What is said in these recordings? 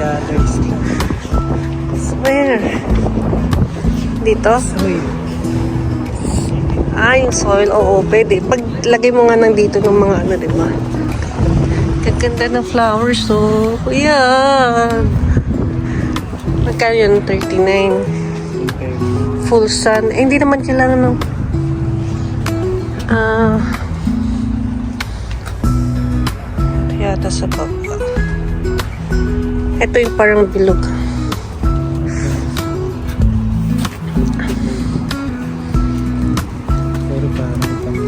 $20 lang. Where? Dito? Soil. Ah, yung soil. Oo, pwede. Paglagay mo nga nandito ng mga ano, diba? Kaganda ng flowers, oh. Yan. Magkano yun? 39. Full sun. Eh, hindi naman kailangan ng... yata sa baba. Ito yung parang bilog.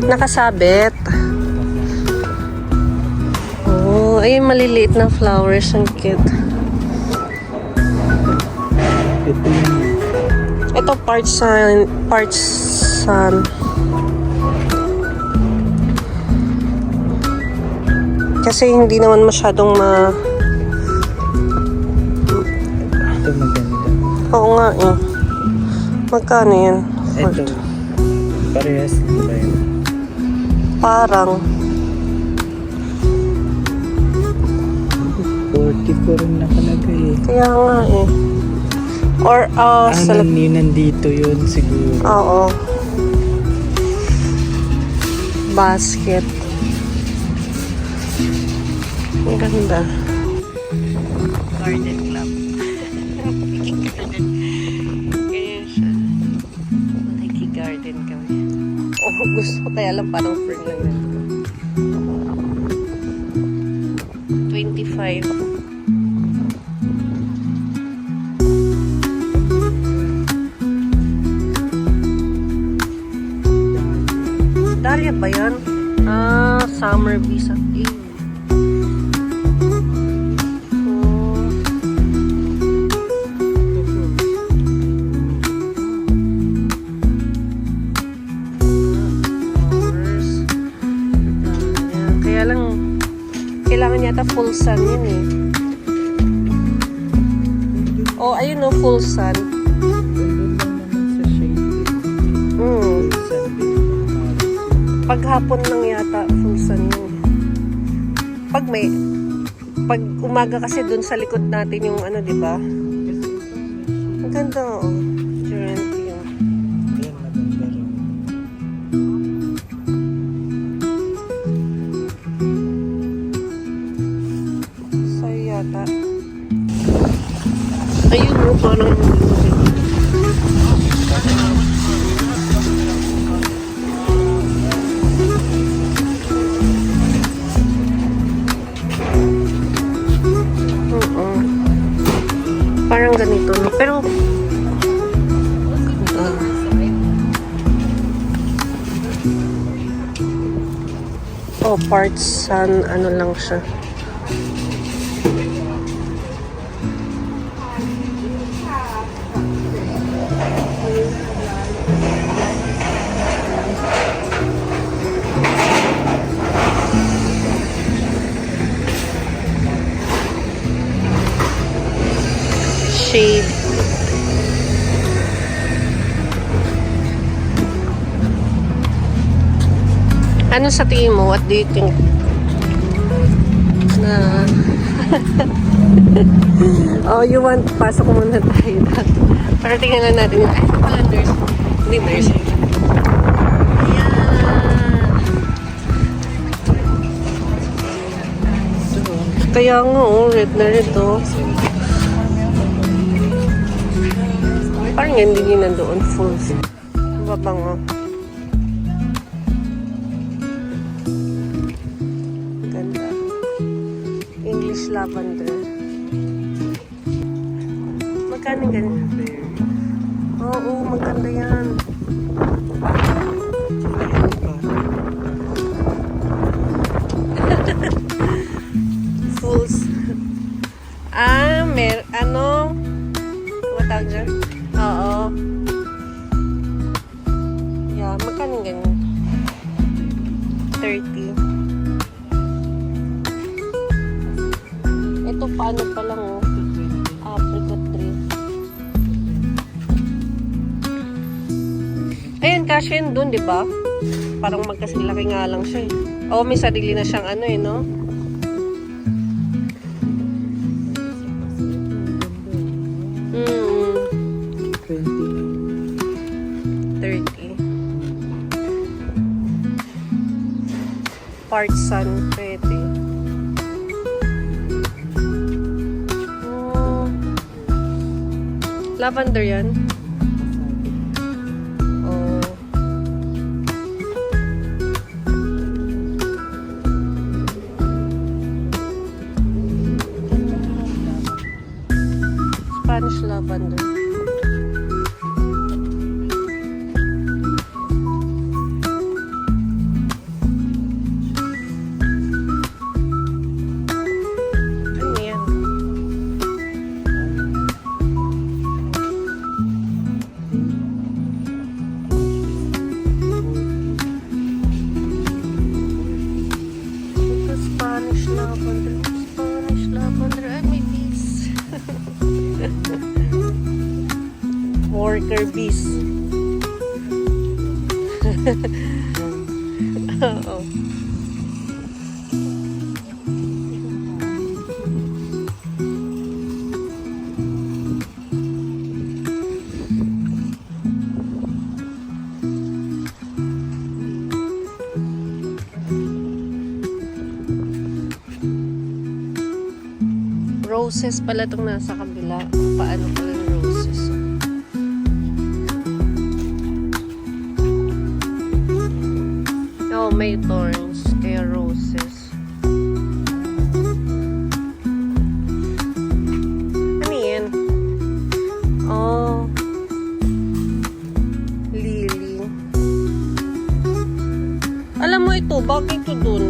Nakasabit. Oh, ay maliliit na flowers. Ang cute. Ito parts sun. Kasi hindi naman masyadong Ito maganda. Oo nga eh. Magkano yan? Ito. Parehas ba yun? Parang 44 rin nakalagay eh. kaya nga eh. Or Yun nandito yun siguro. oo. Basket. Ang ganda. Garden club. Ganyan siya. Naki-garden kami. Oh, gusto ko tayo alam parang fern lang yan. 25. Dahlia ba yan? Ah, summer visa. Kaya lang, kailangan yata full sun yun eh. Oh, ayun oh, full sun. Sa shade. Paghapon lang yata full sun yun. Pag umaga kasi dun sa likod natin yung ano, di ba? Ang ganda oh. Geranium. Yan, maganda rin. Sa'yo yata. Ayun mo, parang parang ganito, no? Pero oh, parts sun, ano lang siya. Shade. Ano sa tingin mo? What do you think? Na oh, you want pasok muna tayo. Para tingnan lang natin. Ay, ito pala nurse. Hindi nurse. Kaya nga, oh, red na red, oh. Parang hindi nyo nandoon full. Mabango. Ganda. English lavender. Magkano ganyan? Oo, maganda yan. Fools. Ano? Matawag dyan? Oo. Yeah, magkano ganyan? 30. Ito paano pa lang, oh. Apricot tree. Ayan, kasya yun dun, di ba? Parang magkasilaki nga lang siya, eh. Oo, may sarili na siyang ano, eh, no? part sun, pwede. Oh. Lavender yan? Oh. Spanish lavender. Ano yan? Ito Spanish lavender. Spanish lavender. Ay, may bees. Worker bees. Oo. Roses pala itong nasa kabila. Paano pala yung roses? Oh, may thorns. Kaya roses. Ano yan? Oh. Lily. Alam mo ito, bakit ito dun?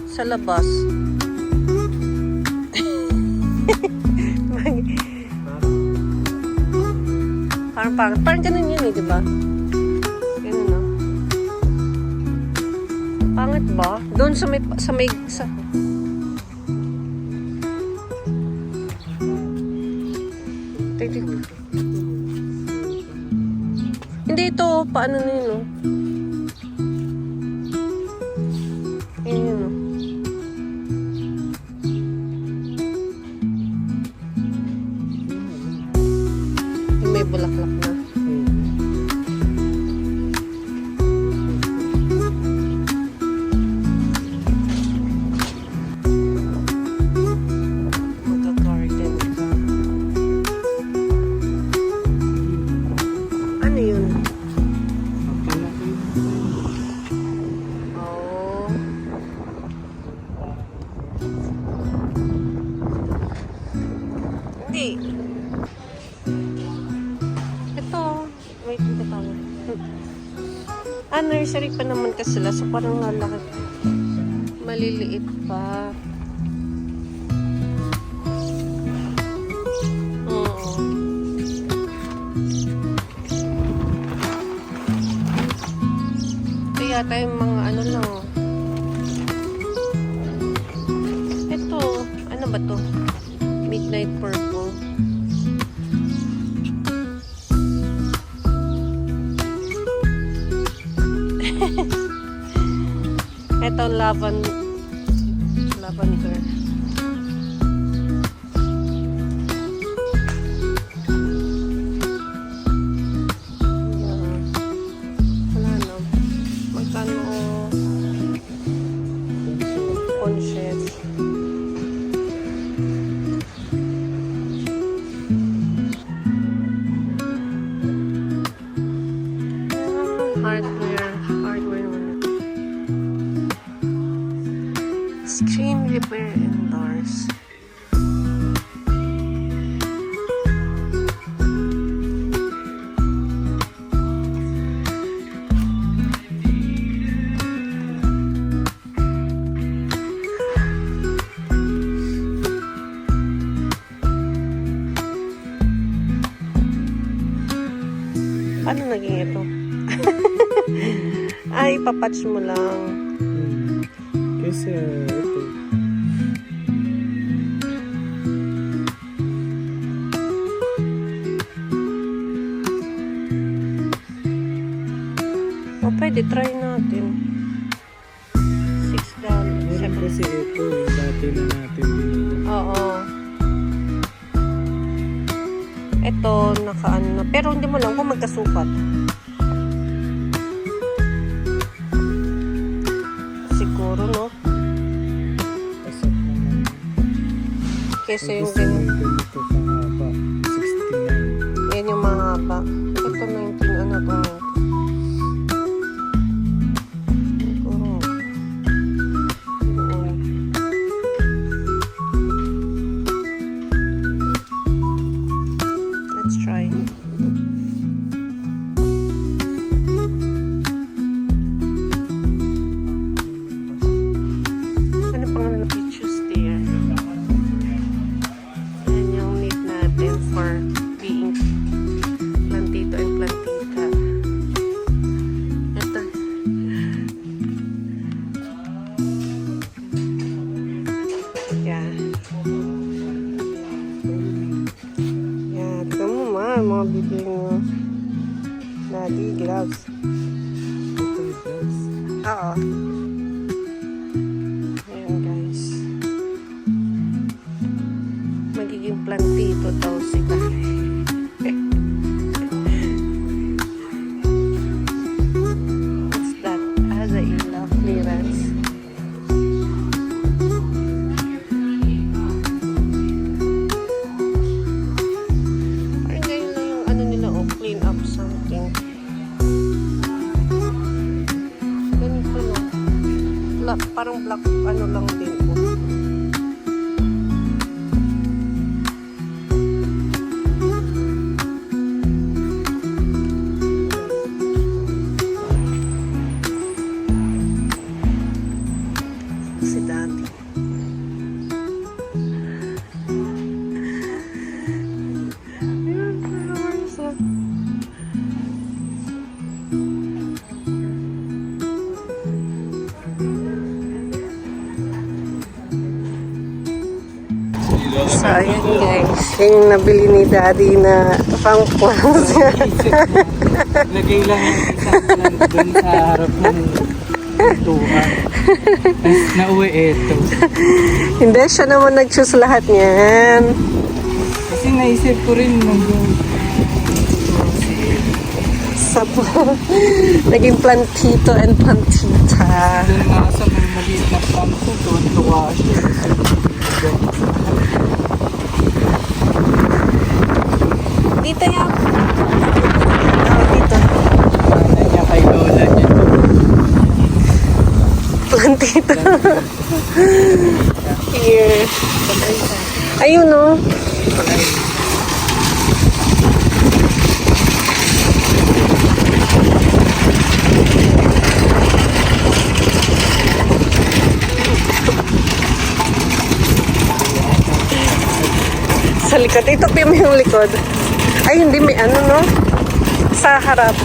Sa labas. Parang pangit. Parang ganun yun eh, di ba? Ganun no? Pangit ba? Doon sa may, Hindi ito, paano na yun, no? Ayun yun, no? Yung may bulaklak na. Magka-garden ka. Ano yun? Oh. Hindi. Ito. Wait, ito tawag. Nursery pa naman kasi sila. So, parang nalaki. Maliliit pa. Oo. Ito yata yung mga ano lang. Ito. Ano ba to? Midnight purple. Ito lavender. Wala na. Magkano conscious. Hardware naman. Screen repair and doors. Paano naging ito? Ay, papatch mo lang. Kasi ito. O, pwede. Try natin. $6. Meron kasi ito. Yung dati na natin binili. Oo. Ito, nakaano na. Pero hindi mo lang kung magkasukat. Siguro, no? kesa Ay, yung gusto mo ganyan. yung ganito kahaba. 69. Yan yung mahaba. Ito 19, ano to 19? Oo. Oo. Let's try. Ano pangalan ng choose there? Yan yung need natin for being plantito and plantita. Ito. Yan. Yan. Tignan mo mga bibili mo. Nadi, gloves. Ito yung gloves. Oo. Ayan guys. Magiging plantito daw sila. What's that? As a ilaw clearance. Parang ganyan lang yung ano nila, oh, clean up something. Ganito lang. Parang black ano lang din po. Si Daddy. Ayan, flowers, ah. So, ayan guys. Yung nabili ni Daddy na pang plants. Lagay lang yung isang plant dun sa harap ng tuha. Tapos nauwi ito. Hindi, siya naman nag-choose lahat niyan. Kasi naisip ko rin nandun. Sa naging plantito and plantita. Doon nga sa may maliit na plant ko, tuwa siya. Dito yan. Oh, dito. Ano niya kay Lola niya. Plantito. Here. Ayun no. Sa likod. Ito pa yung likod. Ay, hindi may ano, no? Sa harap.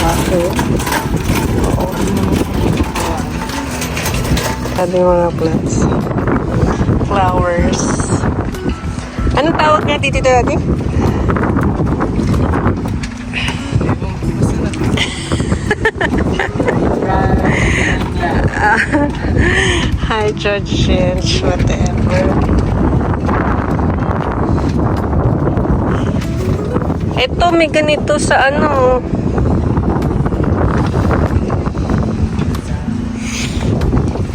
Kaso, Sabi mga plants. Flowers. Anong tawag nga dito natin? Hydrogens, whatever. Ito, may ganito sa ano.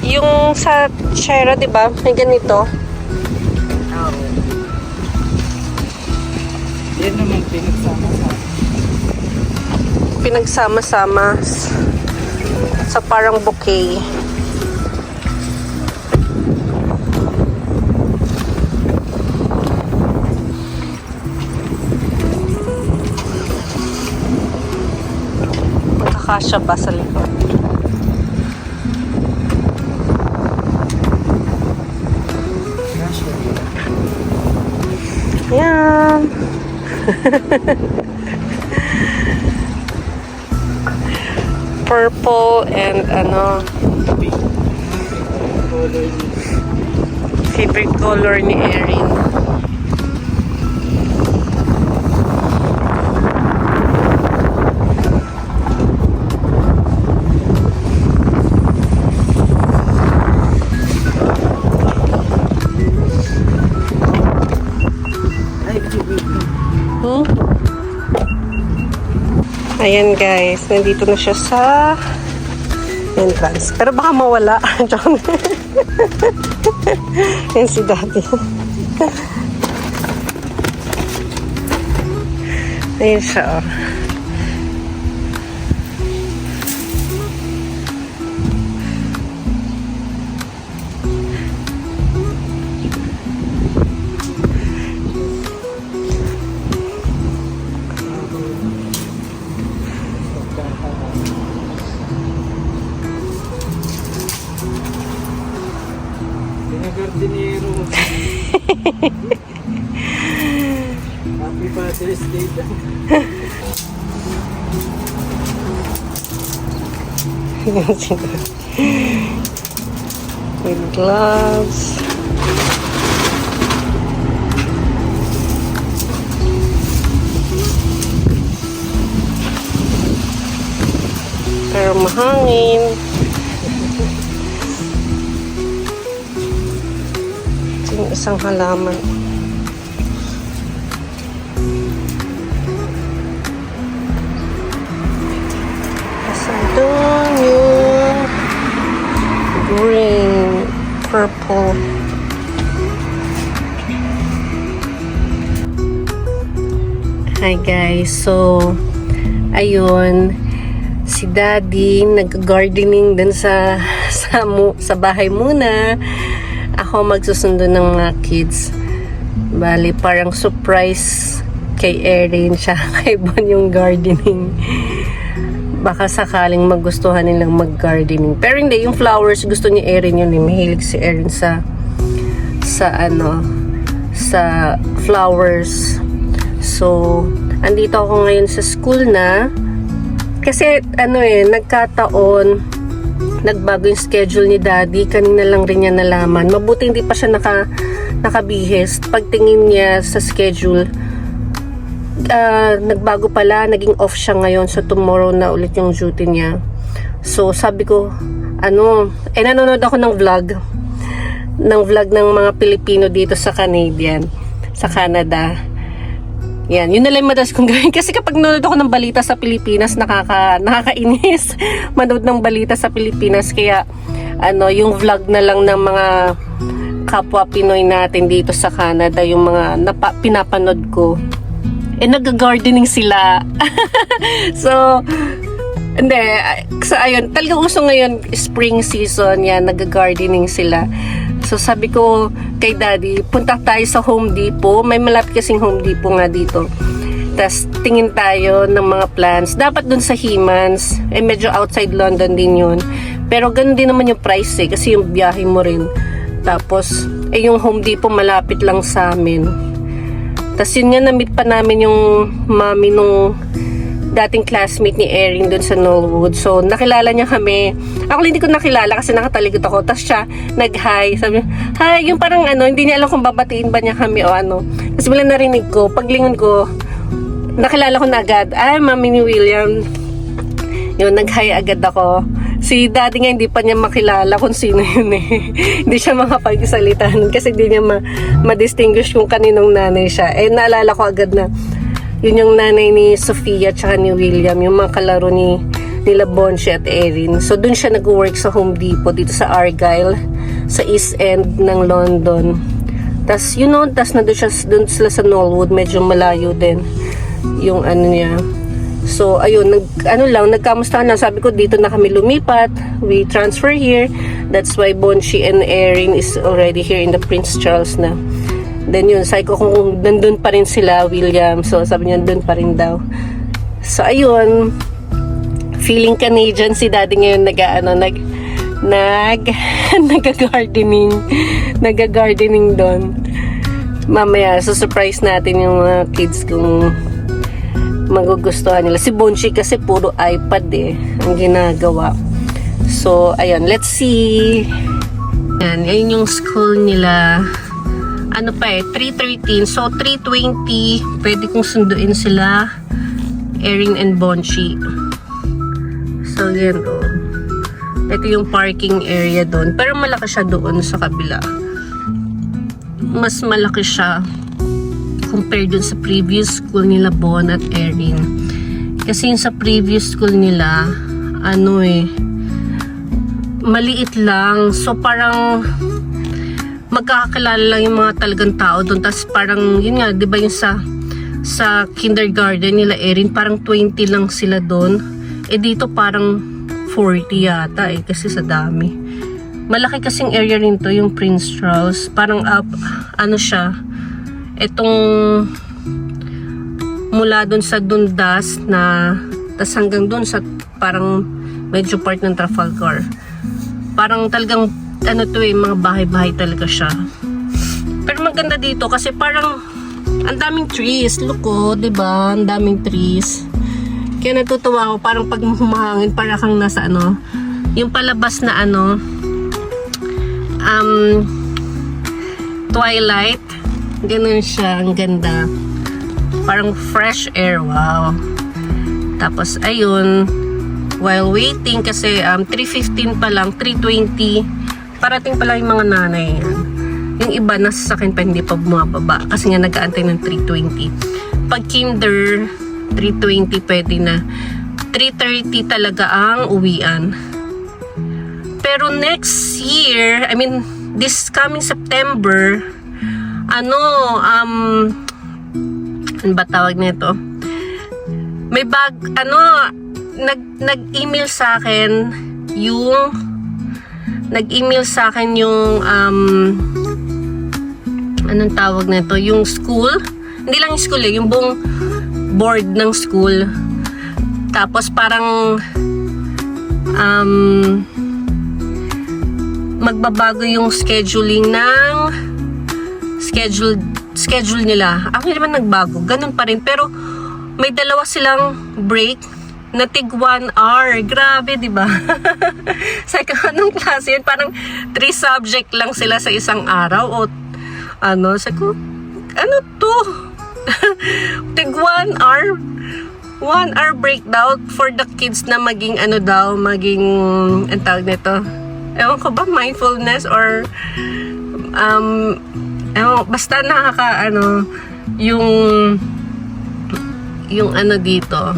Yung sa Shera, di ba? May ganito. yan naman pinagsama-sama. Pinagsama-sama sa parang bouquet. Magkakasya ba sa likod? Ayan. Purple and ano, Color favorite color ni Erin. Ayan guys, nandito na siya sa entrance. Pero baka mawala. Yan si Daddy. Ayan siya, oh. Pinagardinero. Happy Father's Day daw. With gloves. Pero mahangin. Ito yung isang halaman. Doon yung green, purple. Hi guys, so ayun, si Daddy nag-gardening dun sa bahay muna. Ako magsusundo ng mga kids. Bali, parang surprise kay Erin siya kay Bon yung gardening. Baka sakaling magustuhan nilang mag-gardening. Pero hindi, yung flowers, gusto ni Erin yun. Mahilig si Erin sa flowers. So, andito ako ngayon sa school na. Kasi, nagkataon, nagbago yung schedule ni Daddy. Kanina lang rin niya nalaman. Mabuti hindi pa siya nakabihis. Pagtingin niya sa schedule, nagbago pala, naging off siya ngayon, so tomorrow na ulit yung duty niya. So sabi ko, nanonood ako ng vlog ng mga Pilipino dito sa Canada. Yan, yun na lang madalas kong gawin kasi kapag nanonood ako ng balita sa Pilipinas, nakakainis manood ng balita sa Pilipinas, kaya yung vlog na lang ng mga kapwa Pinoy natin dito sa Canada, yung mga pinapanood ko. Nag-gardening sila. So, hindi. So, ayun. Talagang uso ngayon, spring season. Yan, nag-gardening sila. So, sabi ko kay Daddy, punta tayo sa Home Depot. May malapit kasing Home Depot nga dito. Tapos, tingin tayo ng mga plants. Dapat dun sa Hemans. Medyo outside London din yun. Pero, ganun din naman yung price kasi yung biyahe mo rin. Tapos, yung Home Depot malapit lang sa amin. Tapos yun nga, na-meet pa namin yung mami nung dating classmate ni Erin doon sa Knollwood. So, nakilala niya kami. Ako hindi ko nakilala kasi nakatalikod ako. Tapos siya, nag-hi. Sabi niya, hi, yung parang hindi niya alam kung babatiin ba niya kami o ano. Tapos bilang narinig ko, paglingon ko, nakilala ko na agad. Ay, mami ni William. Yun, nag-hi agad ako. Si Daddy nga hindi pa niya makilala kung sino yun eh. Hindi siya makapagsalita nun kasi hindi niya ma-distinguish kung kaninong nanay siya. Naalala ko agad na yun yung nanay ni Sofia tsaka ni William, yung mga kalaro nila Bonchi at Erin. So dun siya nag-work sa Home Depot dito sa Argyle, sa East End ng London. Tas nandun sila sa Knollwood, medyo malayo din yung niya. So, ayun, nagkamustahan na. Sabi ko, dito na kami lumipat. We transfer here. That's why Bonchi and Erin is already here in the Prince Charles na. Then yun, sabi ko kung nandun pa rin sila, William. So, sabi niya, nandun pa rin daw. So, ayun, feeling Canadian si Daddy ngayon nag-gardening. Nag-gardening doon. Mamaya, surprise natin yung mga kids kung magugustuhan nila. Si Bonchi kasi puro iPad ang ginagawa. So, ayun, let's see. Ayun yung school nila. 3:13. So, 3:20, pwede kong sunduin sila, Erin and Bonchi. So, yan, ito yung parking area doon. Pero malaki siya doon sa kabila. Mas malaki siya compared dun sa previous school nila Bon at Erin. Kasi yung sa previous school nila, maliit lang. So parang magkakakilala lang yung mga talagang tao doon. Tapos parang, yun nga, di ba yung sa kindergarten nila Erin, parang 20 lang sila doon. Eh dito parang 40 yata kasi sa dami. Malaki kasing area rin to, yung Prince Charles. Parang ano siya, etong mula doon sa Dundas na, tas hanggang doon sa parang medyo part ng Trafalgar. Parang talagang ano to mga bahay-bahay talaga siya. Pero maganda dito kasi parang ang daming trees. Look oh, diba? Ang daming trees. Kaya natutuwa ako, parang pag humahangin, para kang nasa ano, yung palabas na ano, Twilight. Ganun siya, ang ganda. Parang fresh air, wow. Tapos, ayun, while waiting, kasi 3:15 pa lang, 3:20, parating pala yung mga nanay. Yung iba, nasa sakin pa, hindi pa bumababa. Kasi nga, nag-aantay ng 3:20. Pag kinder, 3:20 pwede na. 3:30 talaga ang uwian. Pero next year, I mean, this coming September, ano ba tawag nito? May nag-email sa akin yung anong tawag nito? Yung school. Hindi lang yung school yung buong board ng school. Tapos parang magbabago yung scheduling ng schedule nila. Actually naman nagbago. Ganun pa rin. Pero may dalawa silang break na tig 1 hour. Grabe, di ba? Sa anong klase yun? Parang 3 subject lang sila sa isang araw. O ano? Sabi ko, ano to? Tig 1 hour. 1 hour breakdown for the kids na maging ano daw, maging ang tawag nito. Ewan ko ba, mindfulness or basta nakaka ano yung ano dito,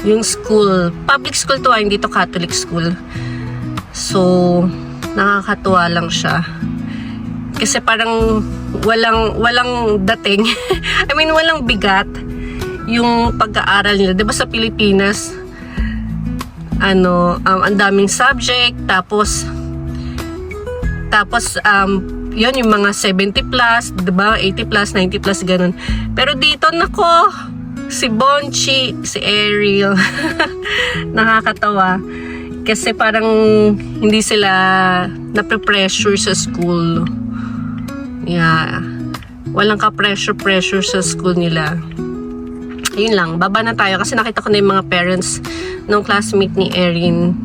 yung school, public school to, hindi to Catholic school. So nakakatuwa lang siya kasi parang walang dating. I mean, walang bigat yung pag-aaral nila. Diba sa Pilipinas, ano, ang daming subject, tapos yun, yung mga 70 plus, diba, 80 plus, 90 plus, ganun. Pero dito, nako, si Bonchi, si Ariel, nakakatawa. Kasi parang hindi sila nape-pressure sa school. Yeah. Walang ka-pressure sa school nila. Ayun lang, baba na tayo kasi nakita ko na yung mga parents ng classmate ni Erin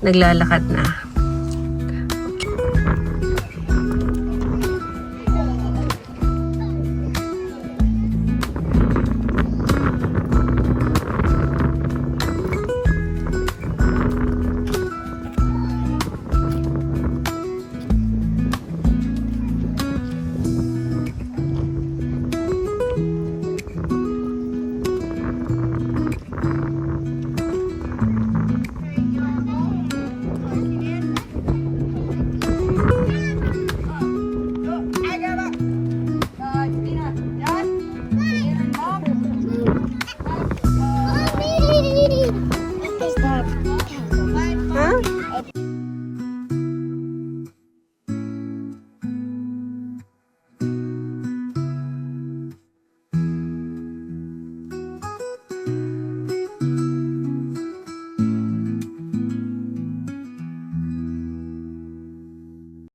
naglalakad na.